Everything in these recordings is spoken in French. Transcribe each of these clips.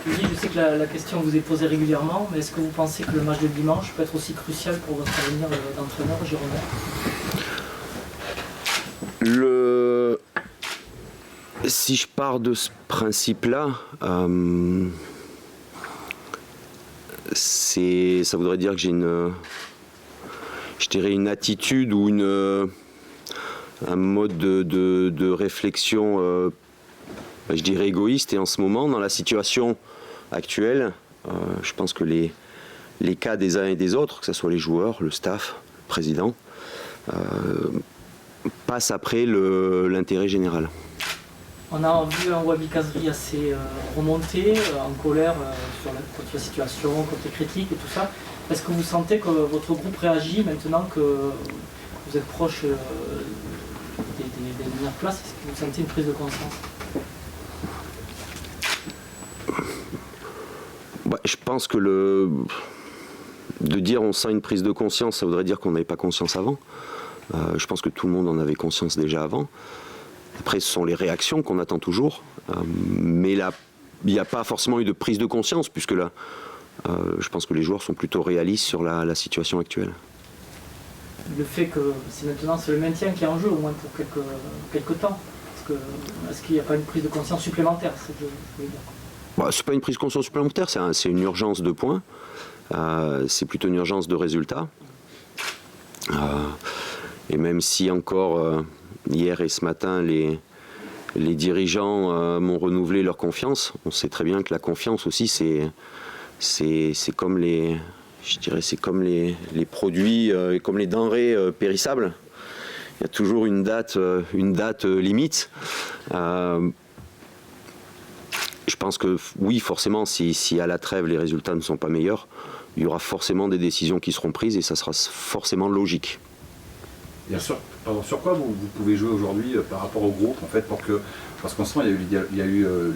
Olivier, je sais que la question vous est posée régulièrement, mais est-ce que vous pensez que le match de dimanche peut être aussi crucial pour votre avenir d'entraîneur girondin? Si je pars de ce principe-là, ça voudrait dire que j'ai une attitude ou un mode de réflexion, je dirais égoïste. Et en ce moment, dans la situation actuelle, je pense que les cas des uns et des autres, que ce soit les joueurs, le staff, le président, passent après l'intérêt général. On a vu un Wabi Kazri assez remonté, en colère contre la situation, contre les critiques et tout ça. Est-ce que vous sentez que votre groupe réagit maintenant que vous êtes proche des dernières places? Est-ce que vous sentez une prise de conscience? Je pense que de dire on sent une prise de conscience, ça voudrait dire qu'on n'avait pas conscience avant. Je pense que tout le monde en avait conscience déjà avant. Après, ce sont les réactions qu'on attend toujours. Mais là, il n'y a pas forcément eu de prise de conscience, puisque là, je pense que les joueurs sont plutôt réalistes sur la situation actuelle. Le fait que maintenant c'est le maintien qui est en jeu, au moins pour quelques temps. Est-ce qu'il n'y a pas une prise de conscience supplémentaire? C'est pas une prise de conscience supplémentaire, c'est une urgence de points. C'est plutôt une urgence de résultats. Et même si encore hier et ce matin, les dirigeants m'ont renouvelé leur confiance, on sait très bien que la confiance aussi, c'est comme les produits, comme les denrées périssables. Il y a toujours une date limite. Je pense que oui, forcément, si à la trêve les résultats ne sont pas meilleurs, il y aura forcément des décisions qui seront prises et ça sera forcément logique. Bien sûr. Sur quoi vous pouvez jouer aujourd'hui par rapport au groupe, en fait, parce qu'en ce moment il y a eu le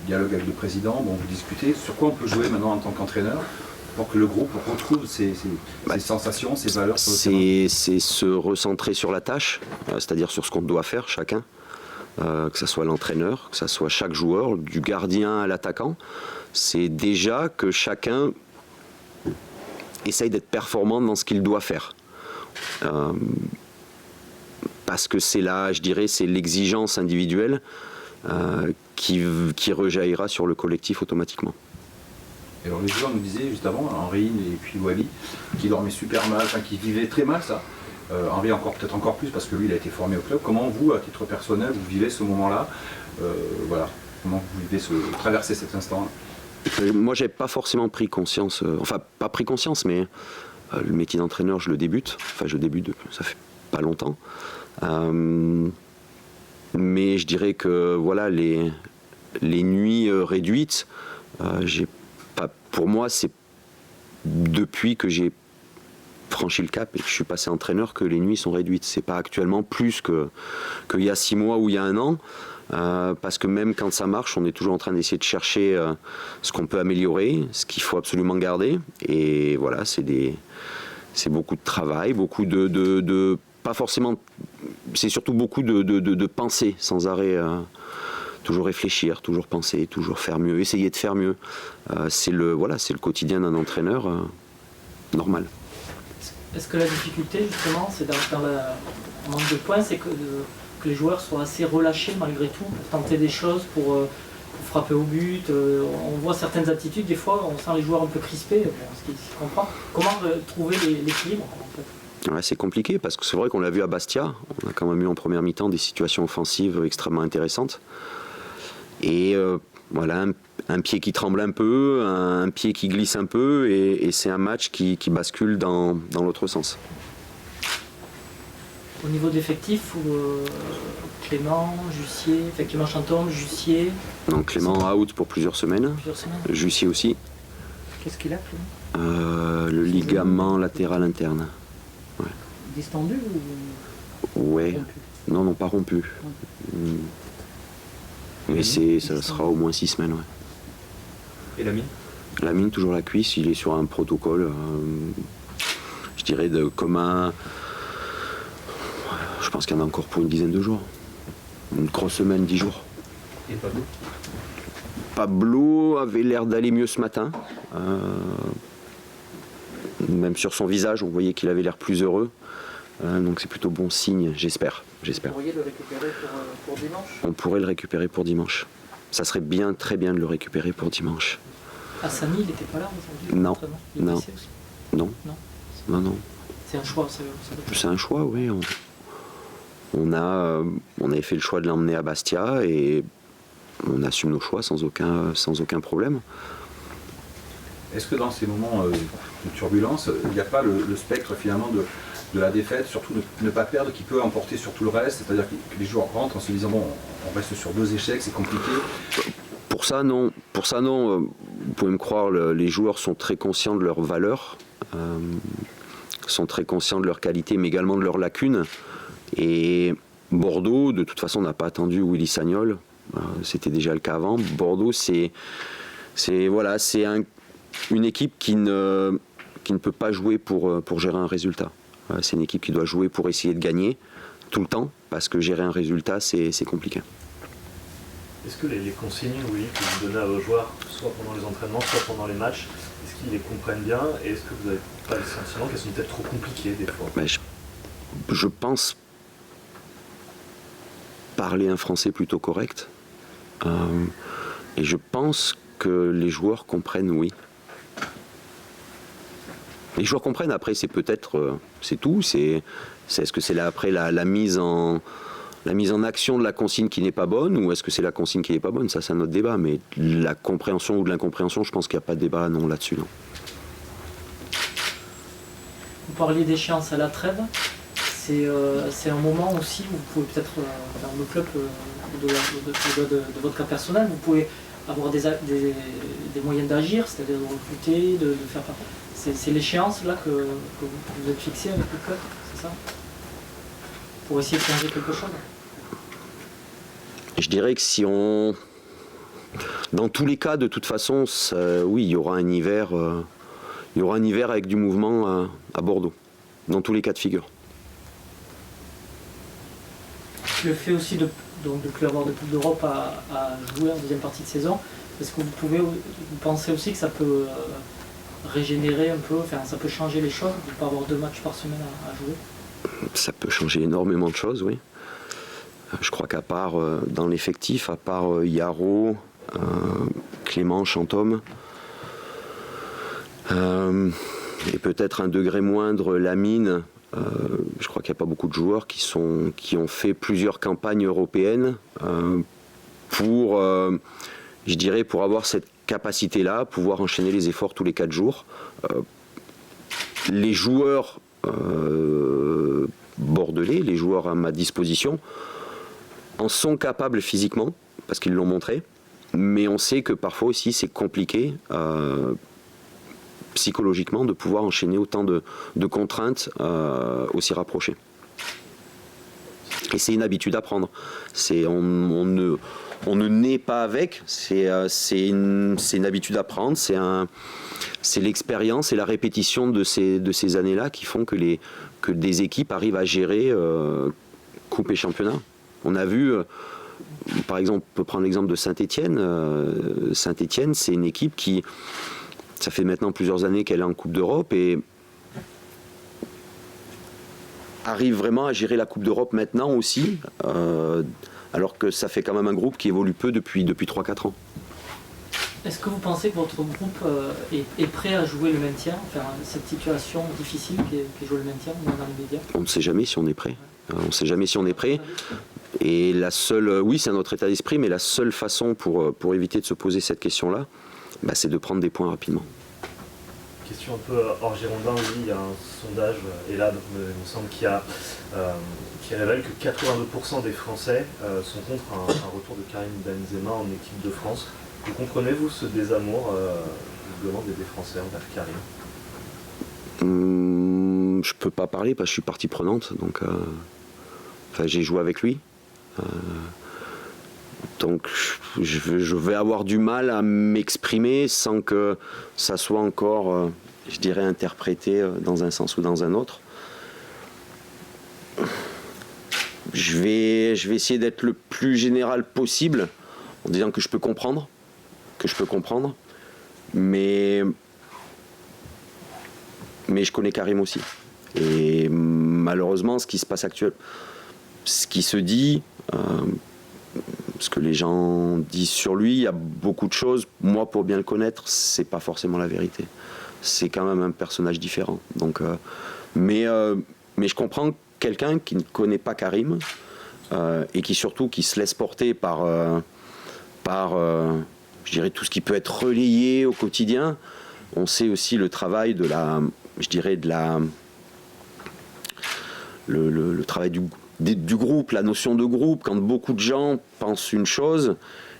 dialogue avec le président, bon, vous discutez, sur quoi on peut jouer maintenant en tant qu'entraîneur pour que le groupe retrouve ses sensations, ses valeurs? C'est se recentrer sur la tâche, c'est-à-dire sur ce qu'on doit faire chacun, que ce soit l'entraîneur, que ce soit chaque joueur, du gardien à l'attaquant. C'est déjà que chacun essaye d'être performant dans ce qu'il doit faire. Parce que c'est là, je dirais, c'est l'exigence individuelle qui rejaillira sur le collectif automatiquement. Et alors les joueurs nous disaient juste avant, Henri et puis Wally, qui dormaient super mal, qui vivaient très mal ça. Henri peut-être encore plus parce que lui il a été formé au club. Comment vous, à titre personnel, vous vivez ce moment-là? Voilà, comment vous traversez cet instant-là? Moi j'avais pas forcément pris conscience, pas pris conscience, mais le métier d'entraîneur je débute, ça fait pas longtemps. Mais je dirais que voilà, les nuits réduites, pour moi c'est depuis que j'ai franchi le cap et que je suis passé entraîneur que les nuits sont réduites. C'est pas actuellement plus qu'il y a 6 mois ou il y a 1 an, parce que même quand ça marche, on est toujours en train d'essayer de chercher ce qu'on peut améliorer, ce qu'il faut absolument garder. Et voilà, c'est beaucoup de travail, beaucoup de pas forcément, c'est surtout beaucoup de pensée sans arrêt, toujours réfléchir, toujours penser, toujours faire mieux, essayer de faire mieux. C'est le quotidien d'un entraîneur normal. Est-ce que la difficulté justement, c'est dans le manque de points, c'est que les joueurs soient assez relâchés malgré tout, pour tenter des choses, pour frapper au but? On voit certaines attitudes, des fois on sent les joueurs un peu crispés, ce qui se comprend. Comment trouver l'équilibre en fait? Ouais, c'est compliqué parce que c'est vrai qu'on l'a vu à Bastia, on a quand même eu en première mi-temps des situations offensives extrêmement intéressantes. Et voilà, un pied qui tremble un peu, un pied qui glisse un peu, et c'est un match qui bascule dans l'autre sens. Au niveau d'effectifs, Clément, Jussier, Clément Chantôme, Jussier. Non, Clément out pour plusieurs semaines. Jussier aussi. Qu'est-ce qu'il a, Clément? Le ligament latéral interne. Ouais. Distendu ou ouais. Rompu? Non, pas rompu. Mais ça sera au moins 6 semaines. Ouais. Et Lamine, toujours la cuisse, il est sur un protocole, je dirais, commun. Je pense qu'il y en a encore pour une dizaine de jours. Une grosse semaine, 10 jours. Et Pablo? Pablo avait l'air d'aller mieux ce matin. Même sur son visage, on voyait qu'il avait l'air plus heureux. Donc c'est plutôt bon signe, j'espère. Vous pourriez le récupérer pour dimanche? On pourrait le récupérer pour dimanche. Ça serait bien, très bien de le récupérer pour dimanche. Hassani, il n'était pas là aujourd'hui? Non, il est non, blessé aussi. non, Non. non, non. C'est un choix, C'est un choix, oui. On avait fait le choix de l'emmener à Bastia et on assume nos choix sans aucun problème. Est-ce que dans ces moments de turbulence, il n'y a pas le spectre finalement de la défaite, surtout de ne pas perdre, qui peut emporter sur tout le reste? C'est-à-dire que les joueurs rentrent en se disant bon, on reste sur 2 échecs, c'est compliqué. Pour ça, non. Vous pouvez me croire, les joueurs sont très conscients de leurs valeurs, sont très conscients de leurs qualités, mais également de leurs lacunes. Et Bordeaux, de toute façon, n'a pas attendu Willy Sagnol. C'était déjà le cas avant. Bordeaux, c'est une équipe qui ne peut pas jouer pour gérer un résultat. C'est une équipe qui doit jouer pour essayer de gagner tout le temps, parce que gérer un résultat, c'est compliqué. Est-ce que les consignes, oui, que vous donnez à vos joueurs, soit pendant les entraînements, soit pendant les matchs, est-ce qu'ils les comprennent bien? Et est-ce que vous n'avez pas le sentiment qu'elles sont peut-être trop compliquées des fois? Je pense parler un français plutôt correct. Et je pense que les joueurs comprennent, oui. Les joueurs comprennent, après c'est peut-être, c'est tout, est-ce que c'est après la mise en action de la consigne qui n'est pas bonne, ou est-ce que c'est la consigne qui n'est pas bonne? Ça c'est un autre débat, mais la compréhension ou de l'incompréhension, je pense qu'il n'y a pas de débat non là-dessus. Non. Vous parliez d'échéance à la trêve, c'est un moment aussi où vous pouvez peut-être, dans le club, de votre cas personnel, vous pouvez avoir des moyens d'agir, c'est-à-dire de recruter, de faire... C'est l'échéance là que vous êtes fixé avec le club, c'est ça? Pour essayer de changer quelque chose? Je dirais que si on... Dans tous les cas, de toute façon, oui, il y aura un hiver avec du mouvement à Bordeaux, dans tous les cas de figure. Le fait aussi de plus avoir de Coupe d'Europe à jouer en deuxième partie de saison, est-ce que vous pensez aussi que ça peut régénérer un peu, enfin ça peut changer les choses, de ne pas avoir 2 matchs par semaine à jouer? Ça peut changer énormément de choses, oui. Je crois qu'à part dans l'effectif, à part Yaro, Clément, Chantôme, et peut-être un degré moindre Lamine, je crois qu'il n'y a pas beaucoup de joueurs qui ont fait plusieurs campagnes européennes pour avoir cette capacité-là, pouvoir enchaîner les efforts tous les 4 jours. Les joueurs bordelais, les joueurs à ma disposition, en sont capables physiquement, parce qu'ils l'ont montré, mais on sait que parfois aussi c'est compliqué psychologiquement de pouvoir enchaîner autant de contraintes aussi rapprochées. Et c'est une habitude à prendre. On ne naît pas avec, c'est une habitude à prendre, c'est l'expérience et la répétition de ces années-là qui font que des équipes arrivent à gérer coupe et championnat. On a vu, par exemple, on peut prendre l'exemple de Saint-Étienne. Saint-Étienne, c'est une équipe qui, ça fait maintenant plusieurs années qu'elle est en Coupe d'Europe et arrive vraiment à gérer la Coupe d'Europe maintenant aussi, alors que ça fait quand même un groupe qui évolue peu depuis 3-4 ans. Est-ce que vous pensez que votre groupe est prêt à jouer le maintien, enfin, cette situation difficile qui est jouer le maintien dans les médias? On ne sait jamais si on est prêt. On ne sait jamais si on est prêt. Et oui, c'est notre état d'esprit, mais la seule façon pour éviter de se poser cette question-là, c'est de prendre des points rapidement. Question un peu hors Girondin, oui, il y a un sondage, ELAB, il me semble, qui révèle que 82% des Français sont contre un retour de Karim Benzema en équipe de France. Vous comprenez-vous ce désamour visiblement des Français envers Karim? Je peux pas parler parce que je suis partie prenante, donc j'ai joué avec lui. Donc je vais avoir du mal à m'exprimer sans que ça soit encore, je dirais, interprété dans un sens ou dans un autre. Je vais essayer d'être le plus général possible en disant que je peux comprendre que je peux comprendre. Mais je connais Karim aussi. Et malheureusement, ce qui se passe actuellement, ce qui se dit, ce que les gens disent sur lui, il y a beaucoup de choses. Moi, pour bien le connaître, c'est pas forcément la vérité. C'est quand même un personnage différent. Donc, mais je comprends quelqu'un qui ne connaît pas Karim et qui surtout qui se laisse porter par je dirais tout ce qui peut être relayé au quotidien. On sait aussi le travail de la, je dirais de la, le travail du groupe, la notion de groupe. Quand beaucoup de gens pensent une chose,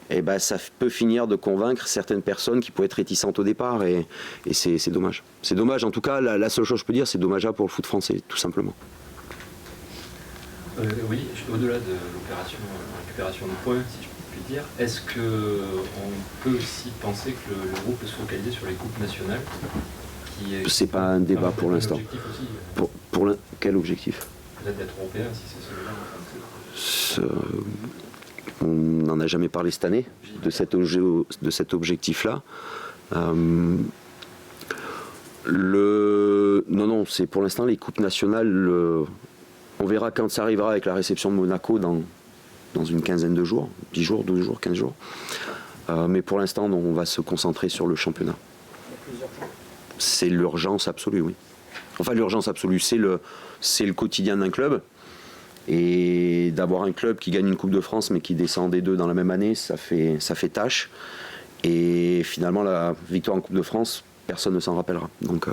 eh ben, ça peut finir de convaincre certaines personnes qui pouvaient être réticentes au départ, et c'est dommage. C'est dommage, en tout cas, la seule chose que je peux dire, c'est dommageable pour le foot français, tout simplement. Oui, au-delà de l'opération récupération de points, si je puis dire, est-ce qu'on peut aussi penser que le groupe peut se focaliser sur les coupes nationales c'est pas un débat pour l'instant. Quel objectif? Peut-être d'être européen, si c'est celui-là. On n'en a jamais parlé cette année, de cet objectif-là. Non, c'est pour l'instant les coupes nationales. On verra quand ça arrivera avec la réception de Monaco dans une quinzaine de jours, 10 jours, 12 jours, 15 jours. Mais pour l'instant, on va se concentrer sur le championnat. C'est l'urgence absolue, oui. Enfin, l'urgence absolue, c'est le quotidien d'un club. Et d'avoir un club qui gagne une Coupe de France mais qui descend des deux dans la même année, ça fait tâche. Et finalement, la victoire en Coupe de France, personne ne s'en rappellera. Donc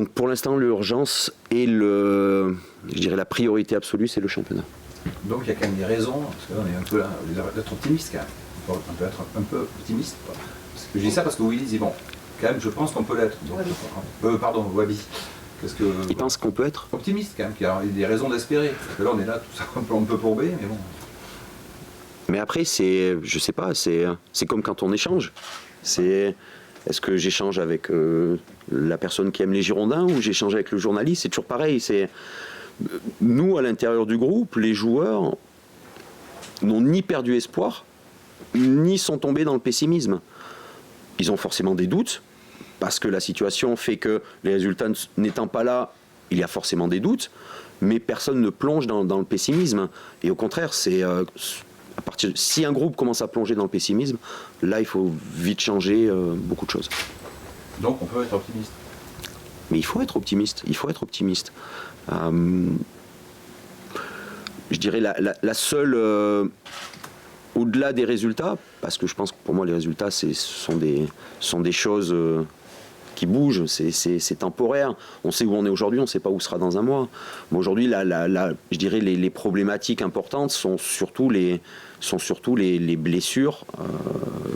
pour l'instant, l'urgence et je dirais la priorité absolue, c'est le championnat. Donc il y a quand même des raisons, parce que là on est un peu là, d'être optimiste quand même. On peut être un peu optimiste. Parce que je dis ça parce que Willy dit bon, quand même je pense qu'on peut l'être. Pardon, Wabi. Il pense qu'on peut être optimiste quand même, qu'il y a des raisons d'espérer. Parce que là on est là, tout ça un peu courbé, mais bon. Mais après, je sais pas, c'est comme quand on échange. Est-ce que j'échange avec la personne qui aime les Girondins ou j'échange avec le journaliste? C'est toujours pareil. Nous, à l'intérieur du groupe, les joueurs n'ont ni perdu espoir, ni sont tombés dans le pessimisme. Ils ont forcément des doutes, parce que la situation fait que les résultats n'étant pas là, il y a forcément des doutes, mais personne ne plonge dans le pessimisme. Et au contraire, si un groupe commence à plonger dans le pessimisme, là, il faut vite changer beaucoup de choses. Donc on peut être optimiste. Mais il faut être optimiste. Je dirais la seule, au-delà des résultats, parce que je pense que pour moi les résultats sont des choses qui bougent, c'est temporaire. On sait où on est aujourd'hui, on ne sait pas où sera dans un mois. Mais aujourd'hui, je dirais les problématiques importantes sont surtout les blessures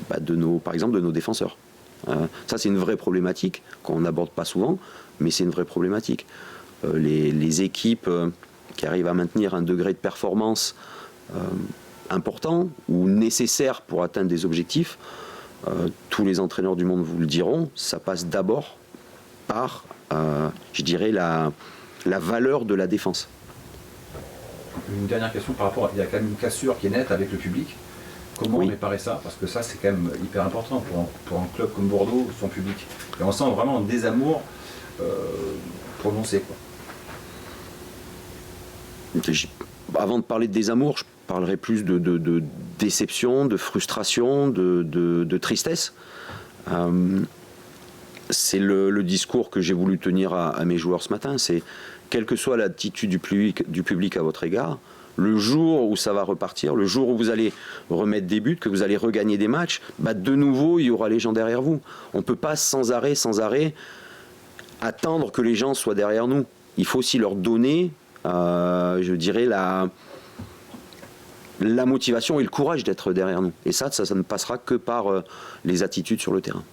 par exemple de nos défenseurs. Ça, c'est une vraie problématique qu'on n'aborde pas souvent, mais c'est une vraie problématique. Les équipes qui arrivent à maintenir un degré de performance important ou nécessaire pour atteindre des objectifs, tous les entraîneurs du monde vous le diront, ça passe d'abord par, je dirais, la valeur de la défense. Une dernière question par rapport, il y a quand même une cassure qui est nette avec le public. Comment réparer ça? Parce que ça, c'est quand même hyper important pour un club comme Bordeaux, son public. Et on sent vraiment un désamour prononcé, quoi. Avant de parler de désamour, je parlerai plus de déception, de frustration, de tristesse. C'est le discours que j'ai voulu tenir à mes joueurs ce matin. C'est quelle que soit l'attitude du public à votre égard, le jour où ça va repartir, le jour où vous allez remettre des buts, que vous allez regagner des matchs, de nouveau, il y aura les gens derrière vous. On ne peut pas sans arrêt, attendre que les gens soient derrière nous. Il faut aussi leur donner, je dirais, la motivation et le courage d'être derrière nous. Et ça ne passera que par les attitudes sur le terrain.